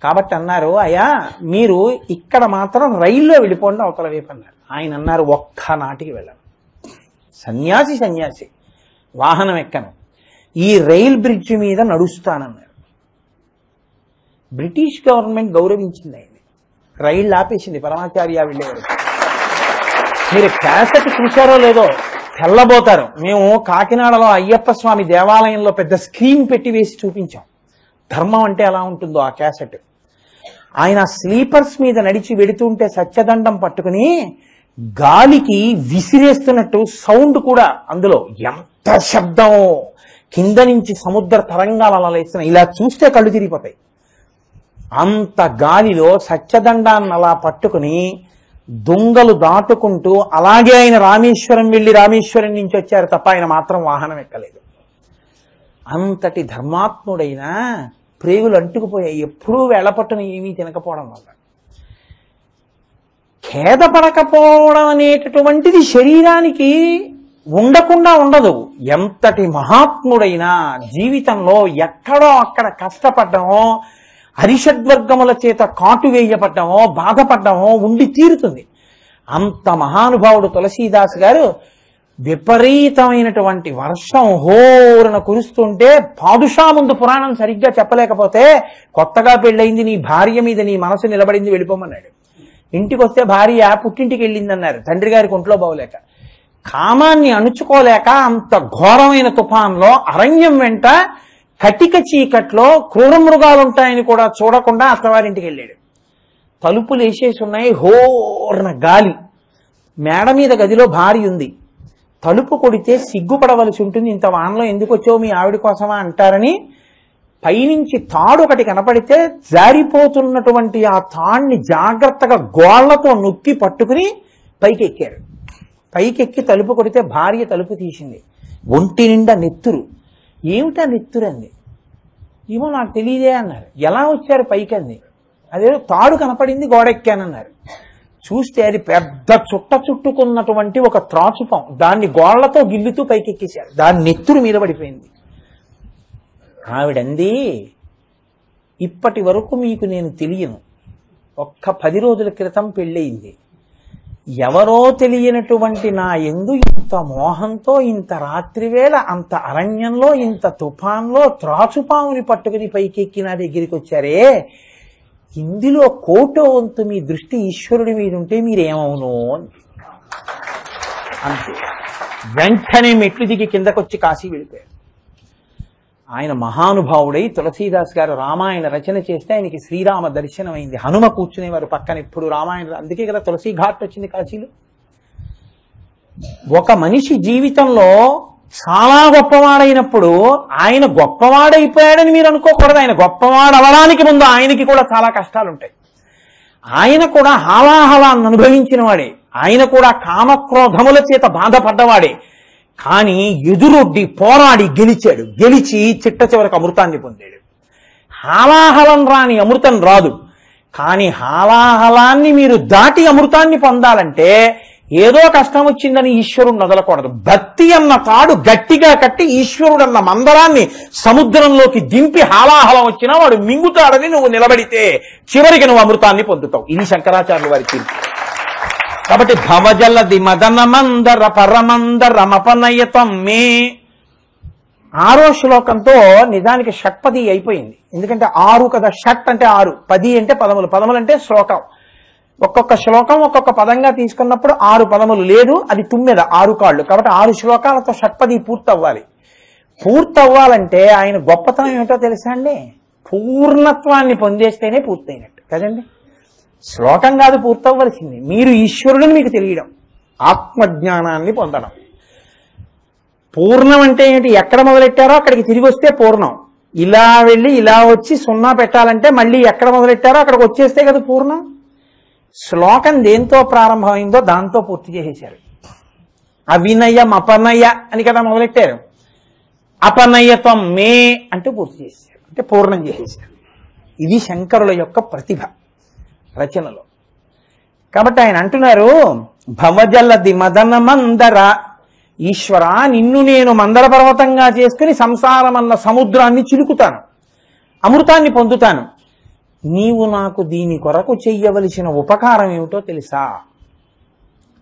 కాబట్టి అన్నారు, అయ్యా మీరు ఇక్కడ మాత్రం రైల్లో వెళ్ళిపోండి అవతల వైపు అన్నారు. ఆయన అన్నారు, ఒక్క నాటికి వెళ్ళను, సన్యాసి వాహనం ఎక్కను, ఈ రైల్ బ్రిడ్జ్ మీద నడుస్తానన్నారు. బ్రిటిష్ గవర్నమెంట్ గౌరవించింది ఆయన్ని. రైళ్ళు ఆపేసింది పరమాచార్య వెళ్ళేవారు. మీరు క్యాసెట్ చూశారో లేదో తెల్లబోతారు. మేము కాకినాడలో అయ్యప్ప స్వామి దేవాలయంలో పెద్ద స్క్రీన్ పెట్టి వేసి చూపించాం. ధర్మం అంటే ఎలా ఉంటుందో ఆ క్యాసెట్. ఆయన స్లీపర్స్ మీద నడిచి వెడుతుంటే సత్యదండం పట్టుకుని గాలికి విసిరేస్తున్నట్టు సౌండ్ కూడా అందులో ఎంత శబ్దం, కింద నుంచి సముద్ర తరంగాలు అలా లేస్తున్నాయి. ఇలా చూస్తే కళ్ళు తిరిగిపోతాయి. అంత గాలిలో సత్యదండాన్ని అలా పట్టుకుని దొంగలు దాటుకుంటూ అలాగే ఆయన రామేశ్వరం వెళ్ళి రామేశ్వరం నుంచి వచ్చారు తప్ప ఆయన మాత్రం వాహనం ఎక్కలేదు. అంతటి ధర్మాత్ముడైన ప్రేగులు అంటుకుపోయాయి ఎప్పుడూ వేళపట్టున ఏమీ తినకపోవడం వల్ల. ఖేదపడకపోవడం అనేటటువంటిది శరీరానికి ఉండకుండా ఉండదు. ఎంతటి మహాత్ముడైనా జీవితంలో ఎక్కడో అక్కడ కష్టపడ్డమో, హరిషద్వర్గముల చేత కాటు వేయబడ్డమో, బాధపడ్డమో ఉండి తీరుతుంది. అంత మహానుభావుడు తులసీదాస్ గారు విపరీతమైనటువంటి వర్షం హోరున కురుస్తుంటే పాదుషా ముందు పురాణం సరిగ్గా చెప్పలేకపోతే, కొత్తగా పెళ్ళయింది నీ భార్య మీద నీ మనసు నిలబడింది వెళ్ళిపోమన్నాడు. ఇంటికి వస్తే భార్య పుట్టింటికి వెళ్ళిందన్నారు, తండ్రి గారికి ఒంట్లో బాగోలేక. కామాన్ని అణుచుకోలేక అంత ఘోరమైన తుఫాన్లో అరణ్యం వెంట కటిక చీకట్లో క్రూర మృగాలుంటాయని కూడా చూడకుండా అత్తవారింటికి వెళ్ళాడు. తలుపులు వేసేసి ఉన్నాయి, హోర్న గాలి. మేడ మీద గదిలో భార్య ఉంది. తలుపు కొడితే సిగ్గుపడవలసి ఉంటుంది, ఇంత వానలో ఎందుకు వచ్చావు మీ ఆవిడ కోసమా అంటారని పైనుంచి తాడు ఒకటి కనపడితే జారిపోతున్నటువంటి ఆ తాడిని జాగ్రత్తగా గోళ్లతో నొక్కి పట్టుకుని పైకి ఎక్కారు. పైకెక్కి తలుపు కొడితే భార్య తలుపు తీసింది. ఒంటి నిండా నెత్తురు. ఏమిటా నెత్తురు అంది. ఏమో నాకు తెలియదే అన్నారు. ఎలా వచ్చారు పైకి అంది. అదేదో తాడు కనపడింది గోడెక్కానన్నారు. చూస్తే అది పెద్ద చుట్టుకున్నటువంటి ఒక త్రాచుపం, దాన్ని గోళ్లతో గిల్లుతూ పైకెక్కేశారు. దాని నెత్తురు మీద పడిపోయింది. ఆవిడంది, ఇప్పటి వరకు మీకు నేను తెలియను, ఒక్క 10 రోజుల క్రితం పెళ్ళయింది. ఎవరో తెలియనటువంటి నా యందు ఇంత మోహంతో ఇంత రాత్రివేళ అంత అరణ్యంలో ఇంత తుఫాన్లో త్రాచుపాముని పట్టుకుని పైకెక్కి నా దగ్గరికి వచ్చారే, ఇందులో కోటో వంతు మీ దృష్టి ఈశ్వరుడి మీద ఉంటే మీరేమవును అంతే. వెంటనే మెట్లు దిగి కిందకొచ్చి కాశీ వెళ్ళిపోయారు. ఆయన మహానుభావుడై తులసీదాస్ గారు రామాయణ రచన చేస్తే ఆయనకి శ్రీరామ దర్శనం అయింది. హనుమ కూర్చునేవారు పక్కన ఎప్పుడు రామాయణ. అందుకే కదా తులసి ఘాట్ వచ్చింది కాశీలో. ఒక మనిషి జీవితంలో చాలా గొప్పవాడైనప్పుడు ఆయన గొప్పవాడైపోయాడని మీరు అనుకోకూడదు. ఆయన గొప్పవాడు అవడానికి ముందు ఆయనకి కూడా చాలా కష్టాలు ఉంటాయి. ఆయన కూడా హాలాహలాన్ని అనుభవించిన వాడే. ఆయన కూడా కామక్రోధముల చేత బాధపడ్డవాడే. కానీ ఎదురొడ్డి పోరాడి గెలిచాడు. గెలిచి చిట్ట చివరికి అమృతాన్ని పొందాడు. హాలాహలం రాని అమృతం రాదు. కానీ హాలాహలాన్ని మీరు దాటి అమృతాన్ని పొందాలంటే ఏదో కష్టం వచ్చిందని ఈశ్వరుడు వదలకూడదు. భక్తి అన్న తాడు గట్టిగా కట్టి ఈశ్వరుడన్న మందరాన్ని సముద్రంలోకి దింపి హాలాహలం వచ్చినా వాడు మింగుతాడని నువ్వు నిలబడితే చివరికి నువ్వు అమృతాన్ని పొందుతావు. ఇది శంకరాచార్యుల వారి తీర్పు. కాబట్టి భవజలది మదన మందర పరమందర మపనయతం మే 6వ శ్లోకంతో నిజానికి షట్పది అయిపోయింది. ఎందుకంటే 6 కదా, షట్ అంటే 6, 10 అంటే పదములు, పదములు అంటే శ్లోకం. ఒక్కొక్క శ్లోకం ఒక్కొక్క పదంగా తీసుకున్నప్పుడు 6 పదములు, లేదు అది 9, 6 కాళ్ళు. కాబట్టి 6 శ్లోకాలతో షట్పది పూర్తవ్వాలి. పూర్తవ్వాలంటే ఆయన గొప్పతనం ఏమిటో తెలుసా అండి? పూర్ణత్వాన్ని పొందేస్తేనే పూర్తయినట్టు కదండి. శ్లోకం కాదు పూర్తవ్వలసింది, మీరు ఈశ్వరుడిని మీకు తెలియడం, ఆత్మజ్ఞానాన్ని పొందడం. పూర్ణం అంటే ఏంటి? ఎక్కడ మొదలెట్టారో అక్కడికి తిరిగి వస్తే పూర్ణం. ఇలా వెళ్ళి ఇలా వచ్చి 0 పెట్టాలంటే మళ్ళీ ఎక్కడ మొదలెట్టారో అక్కడికి వచ్చేస్తే కదా పూర్ణం. శ్లోకం దేంతో ప్రారంభమైందో దాంతో పూర్తి చేసేశారు. అవినయం అపనయ అని కదా మొదలెట్టారు. అపనయత్వం మే అంటూ పూర్తి చేశారు, అంటే పూర్ణం చేసేశారు. ఇది శంకరుల యొక్క ప్రతిభ రచనలో. కాబట్టి ఆయన అంటున్నారు, భవజలది మదన మందర, ఈశ్వర నిన్ను నేను మందర పర్వతంగా చేసుకుని సంసారమన్న సముద్రాన్ని చిలుకుతాను, అమృతాన్ని పొందుతాను. నీవు నాకు దీని కొరకు చెయ్యవలసిన ఉపకారం ఏమిటో తెలుసా?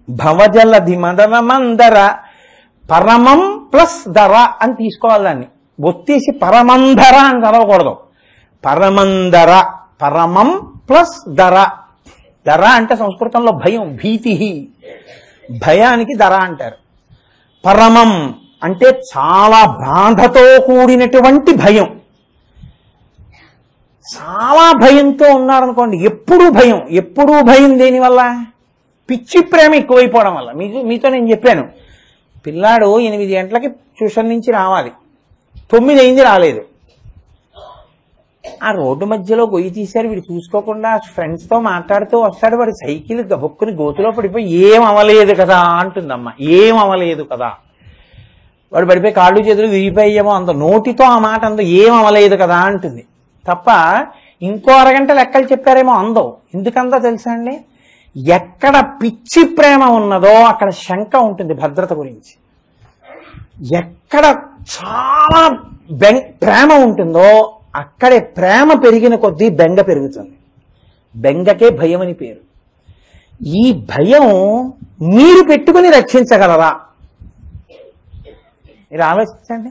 భవజలది మదన మందర, పరమం ప్లస్ ధర అని తీసుకోవాలి. దాన్ని ఒత్తేసి పరమంధర అని చదవకూడదు. పరమందర, పరమం ప్లస్ ధర. ధర అంటే సంస్కృతంలో భయం, భీతి, భయానికి ధర అంటారు. పరమం అంటే చాలా బాధతో కూడినటువంటి భయం. చాలా భయంతో ఉన్నారనుకోండి, ఎప్పుడూ భయం. ఎప్పుడూ భయం దేనివల్ల? పిచ్చి ప్రేమ ఎక్కువైపోవడం వల్ల. మీతో నేను చెప్పాను, పిల్లాడు 8 గంటలకి ట్యూషన్ నుంచి రావాలి, 9 అయింది రాలేదు. ఆ రోడ్డు మధ్యలో గొయ్యి తీశారు, వీడు చూసుకోకుండా ఫ్రెండ్స్తో మాట్లాడుతూ వస్తాడు. వాడి సైకిల్ గబుక్కుని గోతులో పడిపోయి ఏం అవ్వలేదు కదా అంటుందమ్మ. ఏం అవ్వలేదు కదా, వాడు పడిపోయి కాళ్ళు చేతులు విరిగిపోయేమో అంత నోటితో ఆ మాట అందో, ఏం అవ్వలేదు కదా అంటుంది తప్ప ఇంకో అరగంట లెక్కలు చెప్పారేమో అందో. ఎందుకందో తెలుసా అండి? ఎక్కడ పిచ్చి ప్రేమ ఉన్నదో అక్కడ శంక ఉంటుంది భద్రత గురించి. ఎక్కడ చాలా ప్రేమ ఉంటుందో అక్కడే ప్రేమ పెరిగిన కొద్దీ బెంగ పెరుగుతుంది. బెంగకే భయం అని పేరు. ఈ భయం మీరు పెట్టుకుని రక్షించగలరా? మీరు ఆలోచించండి,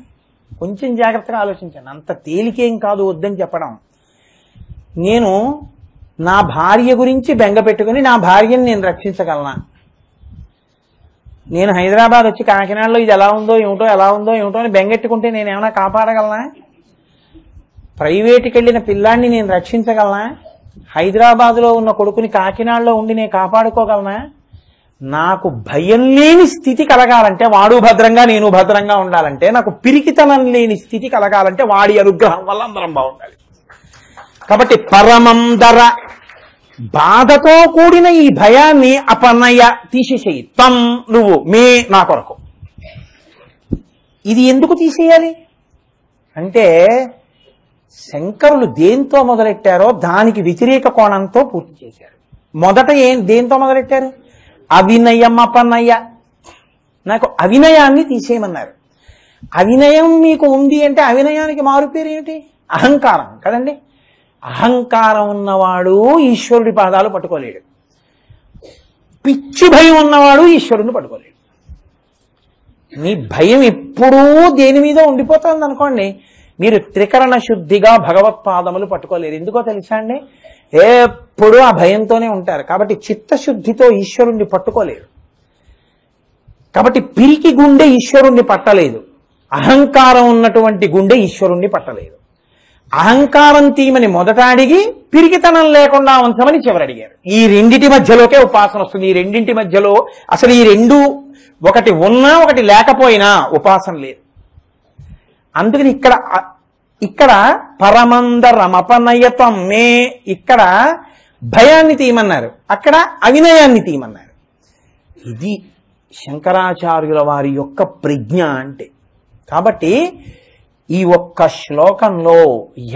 కొంచెం జాగ్రత్తగా ఆలోచించండి. అంత తేలికేం కాదు వద్దని చెప్పడం. నేను నా భార్య గురించి బెంగ పెట్టుకుని నా భార్యను నేను రక్షించగలనా? నేను హైదరాబాద్ వచ్చి కాకినాడలో ఇది ఎలా ఉందో ఏమిటో ఎలా ఉందో ఏమిటో అని బెంగెట్టుకుంటే నేను ఏమైనా కాపాడగలనా? ప్రైవేటుకి వెళ్ళిన పిల్లాన్ని నేను రక్షించగలనా? హైదరాబాద్లో ఉన్న కొడుకుని కాకినాడలో ఉండి నేను కాపాడుకోగలనా? నాకు భయం లేని స్థితి కలగాలంటే, వాడు భద్రంగా నేను భద్రంగా ఉండాలంటే, నాకు పిరికితనం లేని స్థితి కలగాలంటే వాడి అనుగ్రహం వల్ల అందరం బాగుండాలి. కాబట్టి పరమందర, బాధతో కూడిన ఈ భయాన్ని అపనయ తీసేసేయి. తం నువ్వు, మే నా కొరకు. ఇది ఎందుకు తీసేయాలి అంటే, శంకరులు దేంతో మొదలెట్టారో దానికి వ్యతిరేక కోణంతో పూర్తి చేశారు. మొదట దేంతో మొదలెట్టారు? అవినయం అపనయ. నాకు అవినయాన్ని తీసేయమన్నారు. అవినయం మీకు ఉంది అంటే అవినయానికి మారు పేరు ఏమిటి? అహంకారం కదండి. అహంకారం ఉన్నవాడు ఈశ్వరుడి పాదాలు పట్టుకోలేడు. పిచ్చి భయం ఉన్నవాడు ఈశ్వరుడిని పట్టుకోలేడు. మీ భయం ఎప్పుడూ దేని మీద ఉండిపోతుంది అనుకోండి, మీరు త్రికరణ శుద్ధిగా భగవత్పాదములు పట్టుకోలేరు. ఎందుకో తెలుసా అండి? ఎప్పుడూ ఆ భయంతోనే ఉంటారు. కాబట్టి చిత్తశుద్ధితో ఈశ్వరుణ్ణి పట్టుకోలేరు. కాబట్టి పిరికి గుండె ఈశ్వరుణ్ణి పట్టలేదు, అహంకారం ఉన్నటువంటి గుండె ఈశ్వరుణ్ణి పట్టలేదు. అహంకారం తీయమని మొదట అడిగి పిరికితనం లేకుండా ఉంచమని చివరి అడిగారు. ఈ రెండింటి మధ్యలోకే ఉపాసన వస్తుంది. ఈ రెండింటి మధ్యలో అసలు ఈ రెండు ఒకటి ఉన్నా ఒకటి లేకపోయినా ఉపాసన లేదు. అందుకని ఇక్కడ పరమందరమపనయతం మే, ఇక్కడ భయాన్ని తీయమన్నారు, అక్కడ అవినయాన్ని తీయమన్నారు. ఇది శంకరాచార్యుల వారి యొక్క ప్రజ్ఞ అంటే. కాబట్టి ఈ ఒక్క శ్లోకంలో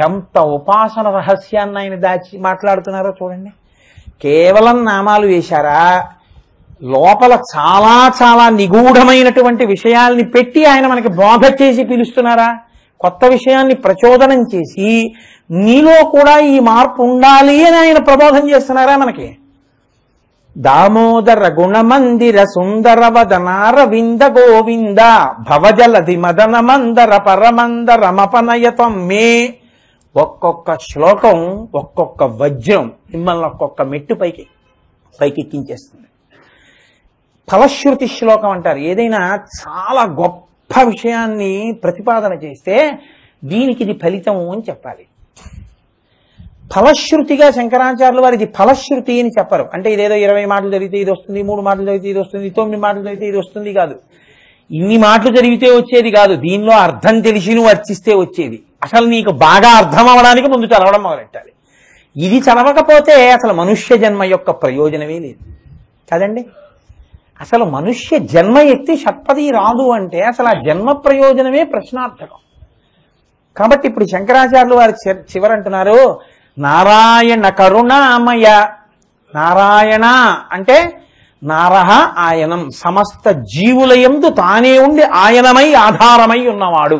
ఎంత ఉపాసన రహస్యాన్ని ఆయన దాచి మాట్లాడుతున్నారో చూడండి. కేవలం నామాలు వేశారా, లోపల చాలా చాలా నిగూఢమైనటువంటి విషయాల్ని పెట్టి ఆయన మనకి బోధ చేసి పిలుస్తున్నారా, కొత్త విషయాన్ని ప్రచోదనం చేసి నీలో కూడా ఈ మార్పు ఉండాలి అని ఆయన ప్రబోధం చేస్తున్నారా మనకి. దామోదర గుణమందిర సుందర వదనారవింద గోవింద భవజలధి మదన మందర పరమందర మపనయతం మే. ఒక్కొక్క శ్లోకం ఒక్కొక్క వజ్రం మిమ్మల్ని ఒక్కొక్క మెట్టు పైకెక్కించేస్తుంది. ఫలశ్రుతి శ్లోకం అంటారు. ఏదైనా చాలా గొప్ప విషయాన్ని ప్రతిపాదన చేస్తే దీనికి ఇది ఫలితము అని చెప్పాలి. ఫలశ్రుతిగా శంకరాచార్యుల వారు ఇది ఫలశ్రుతి అని చెప్పరు. అంటే ఇదేదో 20 మాటలు చదివితే ఇది వస్తుంది, 3 మాటలు చదివితే ఇది వస్తుంది, 9 మాటలు చదివితే ఇది వస్తుంది కాదు. ఇన్ని మాటలు చదివితే వచ్చేది కాదు, దీనిలో అర్థం తెలిసి నువ్వు అర్చిస్తే వచ్చేది. అసలు నీకు బాగా అర్థం అవ్వడానికి ముందు చదవడం మొదలెట్టాలి. ఇది చదవకపోతే అసలు మనుష్య జన్మ యొక్క ప్రయోజనమే లేదు కదండి. అసలు మనుష్య జన్మ ఎత్తి షట్పది రాదు అంటే అసలు ఆ జన్మ ప్రయోజనమే ప్రశ్నార్థకం. కాబట్టి ఇప్పుడు శంకరాచార్యులు వారు చివరంటున్నారు, నారాయణ కరుణామయ. నారాయణ అంటే నారహ ఆయనం, సమస్త జీవులయందు తానే ఉండి ఆయనమై ఆధారమై ఉన్నవాడు.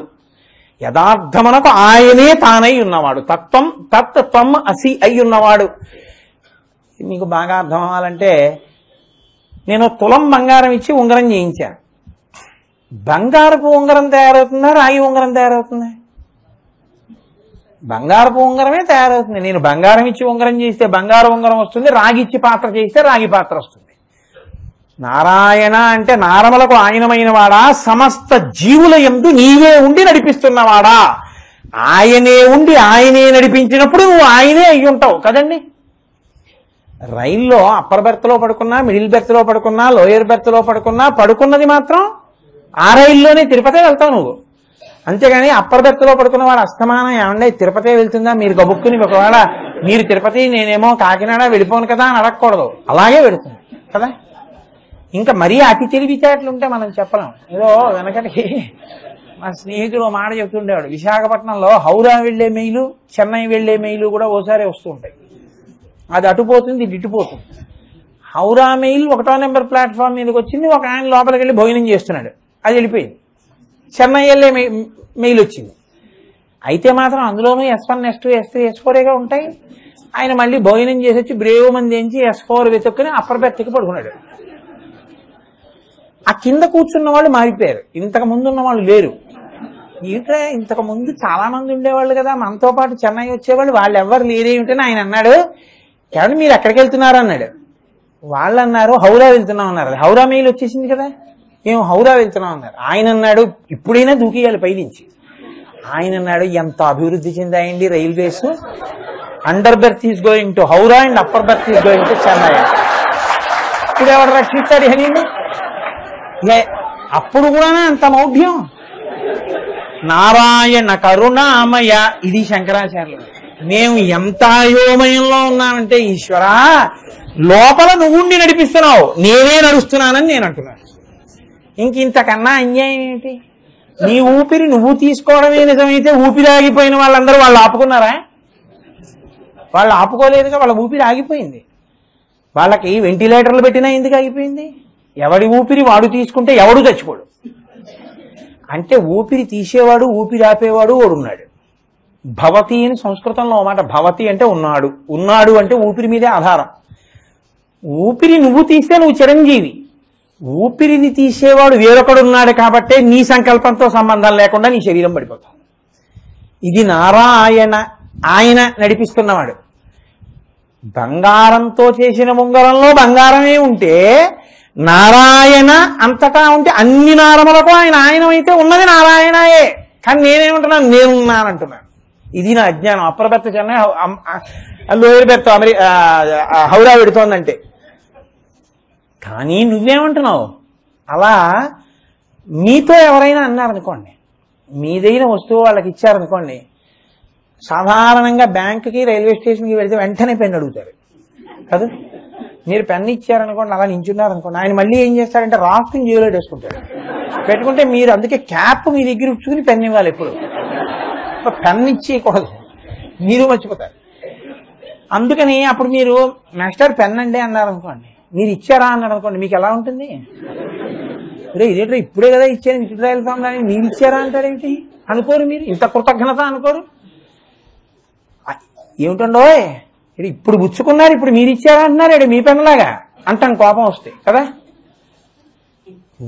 యథార్థమునకు ఆయనే తానై ఉన్నవాడు. తత్వం తత్వం అసి అయి ఉన్నవాడు. మీకు బాగా అర్థం అవ్వాలంటే నేను తులం బంగారం ఇచ్చి ఉంగరం చేయించా. బంగారపు ఉంగరం తయారవుతుందా, రాగి ఉంగరం తయారవుతుందా? బంగారపు ఉంగరమే తయారవుతుంది. నేను బంగారం ఇచ్చి ఉంగరం చేస్తే బంగారు ఉంగరం వస్తుంది, రాగి ఇచ్చి పాత్ర చేస్తే రాగి పాత్ర వస్తుంది. నారాయణ అంటే నారములకు ఆయనమైన వాడా, సమస్త జీవుల యందు నీవే ఉండి నడిపిస్తున్నవాడా. ఆయనే ఉండి ఆయనే నడిపించినప్పుడు నువ్వు ఆయనే అయ్యి ఉంటావు కదండి. రైల్లో అప్పర్ బెర్త్లో పడుకున్నా, మిడిల్ బెర్త్లో పడుకున్నా, లోయర్ బెర్త్లో పడుకున్నా, పడుకున్నది మాత్రం ఆ రైల్లోనే తిరుపతి వెళ్తావు నువ్వు. అంతేగాని అప్పర్ బెర్త్లో పడుకున్న వాడు అస్తమానం ఏమంటే తిరుపతి వెళ్తుందా, మీరు గబుక్కుని ఒకవేళ మీరు తిరుపతి నేనేమో కాకినాడ వెళ్ళిపోను కదా అని అడగకూడదు, అలాగే వెళుతుంది కదా. ఇంకా మరీ అతి తెలివితేటలు ఉంటే మనం చెప్పలేం. ఏదో వెనకటికి మా స్నేహితుడు మాట చెప్తుండేవాడు, విశాఖపట్నంలో హౌరా వెళ్లే మెయిలు చెన్నై వెళ్లే మెయిలు కూడా ఓసారి వస్తూ ఉంటాయి. అది అటుపోతుంది ఇది ఇటుపోతుంది. హౌరా మెయిల్ 1వ నెంబర్ ప్లాట్ఫామ్ మీదకి వచ్చింది, ఒక ఆయన లోపలికి వెళ్ళి భోజనం చేస్తున్నాడు, అది వెళ్ళిపోయింది. చెన్నై వెళ్ళే మెయిల్ వచ్చింది. అయితే మాత్రం అందులోనూ S1 S2 S3 S4గా ఉంటాయి. ఆయన మళ్ళీ భోజనం చేసి వచ్చి బ్రేవ్ మంది ఎంచి S4 వెతుక్కుని అప్పర్ బెర్త్కి పడుకున్నాడు. ఆ కింద కూర్చున్న వాళ్ళు మారిపోయారు, ఇంతకు ముందు ఉన్న వాళ్ళు లేరు. ఇంతకు ముందు చాలా మంది ఉండేవాళ్ళు కదా మనతో పాటు చెన్నై వచ్చేవాళ్ళు, వాళ్ళు ఎవరు లేరేమిటని ఆయన అన్నాడు. కాబట్టి మీరు ఎక్కడికి వెళ్తున్నారు అన్నాడు. వాళ్ళు అన్నారు హౌరా వెళ్తున్నాం అన్నారు. హౌరా మెయిల్ వచ్చేసింది కదా, మేము హౌరా వెళ్తున్నాం అన్నారు. ఆయన అన్నాడు ఇప్పుడైనా దూకియాలి పైనుంచి. ఆయన అన్నాడు ఎంత అభివృద్ధి చెందాయండి railways, under berth is going to Howrah and upper berth is going to Chennai. ఇప్పుడు ఎవరు రక్షిస్తాడు హనీని? అప్పుడు కూడా అంత మౌఢ్యం. నారాయణ కరుణామయ, ఇది శంకరాచార్యులు. మేము ఎంత అయోమయంలో ఉన్నామంటే ఈశ్వరా లోపల నువ్వుండి నడిపిస్తున్నావు, నేనే నడుస్తున్నానని నేను అంటున్నాను. ఇంతకన్నా అన్యాయం ఏంటి? నీ ఊపిరి నువ్వు తీసుకోవడమే నిజమైతే ఊపిరి ఆగిపోయిన వాళ్ళందరూ వాళ్ళు ఆపుకున్నారా? వాళ్ళు ఆపుకోలేదుగా, వాళ్ళ ఊపిరి ఆగిపోయింది. వాళ్ళకి వెంటిలేటర్లు పెట్టినా ఎందుకు ఆగిపోయింది? ఎవడి ఊపిరి వాడు తీసుకుంటే ఎవడు చచ్చిపోడు. అంటే ఊపిరి తీసేవాడు ఊపిరి ఆపేవాడు వాడున్నాడు. భవతి అని సంస్కృతంలో మాట, భవతి అంటే ఉన్నాడు, ఉన్నాడు అంటే ఊపిరి మీదే ఆధారం. ఊపిరి నువ్వు తీస్తే నువ్వు చిరంజీవి, ఊపిరిని తీసేవాడు వేరొకడున్నాడు కాబట్టే నీ సంకల్పంతో సంబంధం లేకుండా నీ శరీరం పడిపోతావు. ఇది నారాయణ, ఆయన నడిపిస్తున్నవాడు. బంగారంతో చేసిన ఉంగరంలో బంగారమే ఉంటే నారాయణ అంతటా ఉంటే అన్ని నారములకు ఆయన ఆయనమైతే ఉన్నది నారాయణయే. కానీ నేనేమంటున్నాను, నేనున్నానంటున్నాను. ఇది నా అజ్ఞానం. Upper berth Chennai, lower berth Howrah పెడుతోందంటే. కానీ నువ్వేమంటున్నావు? అలా మీతో ఎవరైనా అన్నారనుకోండి, మీదైన వస్తువు వాళ్ళకి ఇచ్చారనుకోండి, సాధారణంగా బ్యాంకుకి రైల్వే స్టేషన్కి వెళ్తే వెంటనే పెన్ను అడుగుతారు కదా. మీరు పెన్ ఇచ్చారనుకోండి, అలా నించున్నారనుకోండి, ఆయన మళ్ళీ ఏం చేస్తాడంటే రాసుకుని జేబులో వేసుకుంటాడు. పెట్టుకుంటే మీరు అందుకే క్యాప్ మీ దగ్గర ఉంచుకుని పెన్ ఇవ్వాలి. ఎప్పుడు పెన్ ఇచ్చేయకూడదు, మీరు మర్చిపోతారు. అందుకని అప్పుడు మీరు మాస్టర్ పెన్ అండి అన్నారనుకోండి, మీరు ఇచ్చారా అన్నారు అనుకోండి, మీకు ఎలా ఉంటుంది? అరే ఇదేంటో ఇప్పుడే కదా ఇచ్చాను విచిత్రాయల స్వామి, దాన్ని మీరు ఇచ్చారా అంటారేంటి అనుకోరు? మీరు ఇంత కృతజ్ఞత అనుకోరు? ఏమిటండో ఇప్పుడు పుచ్చుకున్నారు, ఇప్పుడు మీరు ఇచ్చారా అంటున్నారు, మీ పెన్నులాగా అంటాను కోపం వస్తే కదా.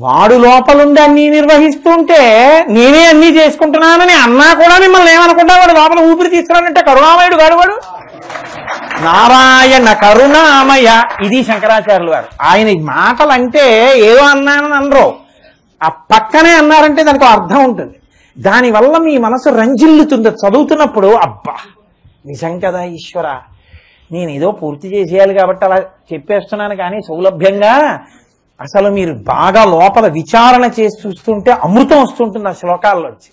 వాడు లోపలుండి అన్నీ నిర్వహిస్తుంటే నేనే అన్నీ చేసుకుంటున్నానని అన్నా కూడా మిమ్మల్ని ఏమనుకుంటా, వాడు లోపల ఊపిరి తీసుకురానంటే కరుణామయుడు గాడు వాడు. నారాయణ కరుణామయ, ఇది శంకరాచార్యులు వారు. ఆయన మాటలు అంటే ఏదో అన్నానని అనరు, ఆ పక్కనే అన్నారంటే దానికి అర్థం ఉంటుంది. దానివల్ల మీ మనసు రంజిల్లుతుంది చదువుతున్నప్పుడు. అబ్బా నిజం కదా ఈశ్వర, నేను ఏదో పూర్తి చేసేయాలి కాబట్టి అలా చెప్పేస్తున్నాను, కానీ సౌలభ్యంగా అసలు మీరు బాగా లోపల విచారణ చేసి చూస్తుంటే అమృతం వస్తుంటుంది ఆ శ్లోకాల్లోంచి.